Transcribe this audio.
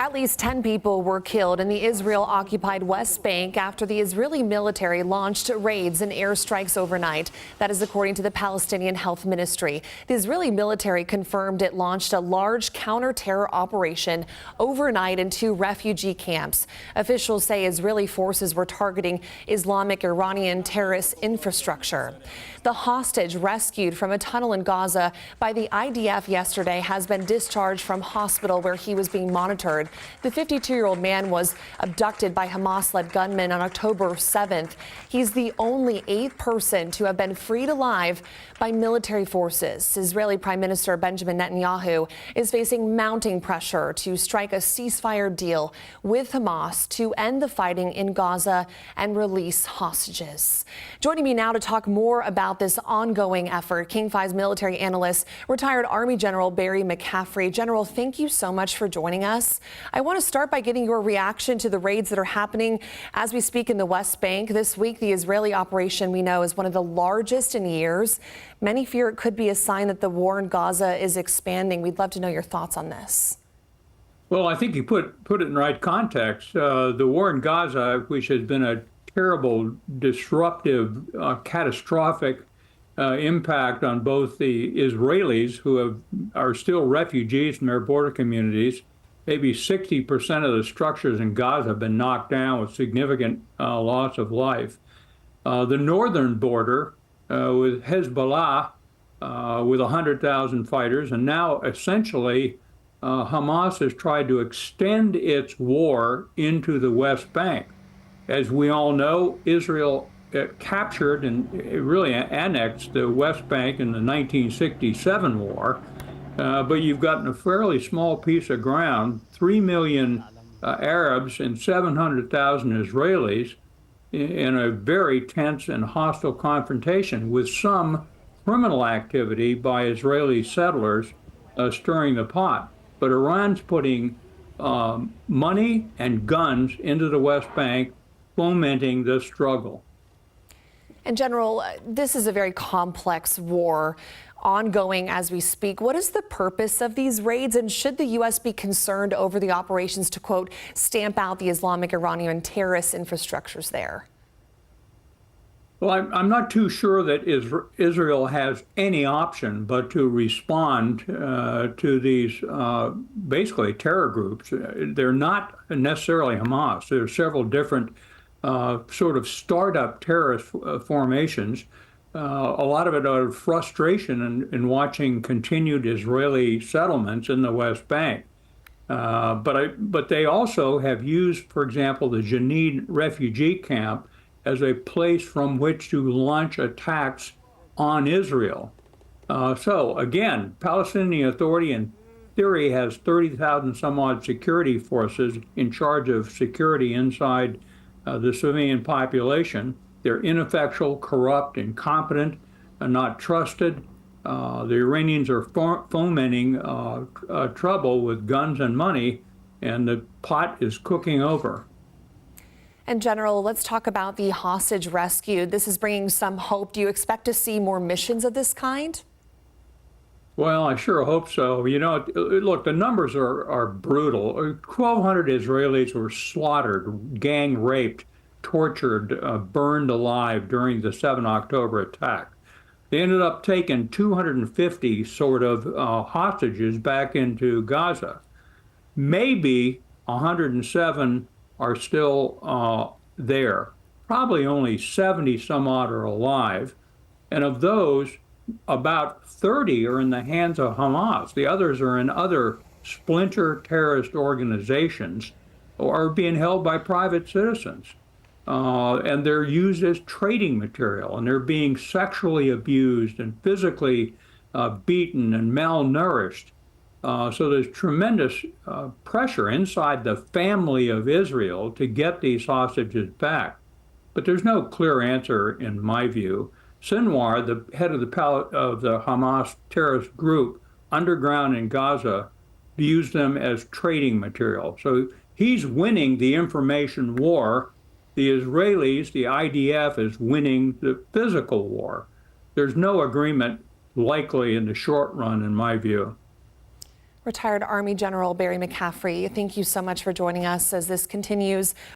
At least 10 people were killed in the Israel-occupied West Bank after the Israeli military launched raids and airstrikes overnight. That is according to the Palestinian Health Ministry. The Israeli military confirmed it launched a large counter-terror operation overnight in 2 refugee camps. Officials say Israeli forces were targeting Islamic Iranian terrorist infrastructure. The hostage rescued from a tunnel in Gaza by the IDF yesterday has been discharged from hospital where he was being monitored. The 52-year-old man was abducted by Hamas-led gunmen on October 7th. He's the only 8th person to have been freed alive by military forces. Israeli Prime Minister Benjamin Netanyahu is facing mounting pressure to strike a ceasefire deal with Hamas to end the fighting in Gaza and release hostages. Joining me now to talk more about this ongoing effort, King 5's military analyst, retired Army General Barry McCaffrey. General, thank you so much for joining us. I want to start by getting your reaction to the raids that are happening as we speak in the West Bank. This week, the Israeli operation, we know, is one of the largest in years. Many fear it could be a sign that the war in Gaza is expanding. We'd love to know your thoughts on this. Well, I think you put it in the right context. The war in Gaza, which has been a terrible, disruptive, catastrophic impact on both the Israelis, who are still refugees from their border communities. Maybe 60% of the structures in Gaza have been knocked down with significant loss of life. The northern border with Hezbollah, with 100,000 fighters, and now essentially Hamas has tried to extend its war into the West Bank. As we all know, Israel captured and really annexed the West Bank in the 1967 war, but you've gotten a fairly small piece of ground, 3 million Arabs and 700,000 Israelis in a very tense and hostile confrontation with some criminal activity by Israeli settlers stirring the pot. But Iran's putting money and guns into the West Bank, fomenting this struggle. And General, this is a very complex war ongoing as we speak. What is the purpose of these raids, and should the U.S. be concerned over the operations to, quote, stamp out the Islamic Iranian terrorist infrastructures there? Well, I'm not too sure that Israel has any option but to respond to these basically terror groups. They're not necessarily Hamas. There are several different sort of startup terrorist formations. A lot of it out of frustration in watching continued Israeli settlements in the West Bank. But they also have used, for example, the Jenin refugee camp as a place from which to launch attacks on Israel. So again, Palestinian Authority in theory has 30,000 some odd security forces in charge of security inside the civilian population. They're ineffectual, corrupt, incompetent, and not trusted. The Iranians are fomenting trouble with guns and money, and the pot is cooking over. And General, let's talk about the hostage rescued. This is bringing some hope. Do you expect to see more missions of this kind? Well, I sure hope so. You know, look, the numbers are brutal. 1,200 Israelis were slaughtered, gang raped, tortured, burned alive during the 7 October attack. They ended up taking 250 sort of hostages back into Gaza. Maybe 107 are still there. Probably only 70 some odd are alive. And of those, about 30 are in the hands of Hamas. The others are in other splinter terrorist organizations or are being held by private citizens. And they're used as trading material, and they're being sexually abused and physically beaten and malnourished. So there's tremendous pressure inside the family of Israel to get these hostages back. But there's no clear answer, in my view. Sinwar, the head of the Hamas terrorist group underground in Gaza, views them as trading material. So he's winning the information war. The Israelis, the IDF, is winning the physical war. There's no agreement likely in the short run, in my view. Retired Army General Barry McCaffrey, thank you so much for joining us as this continues.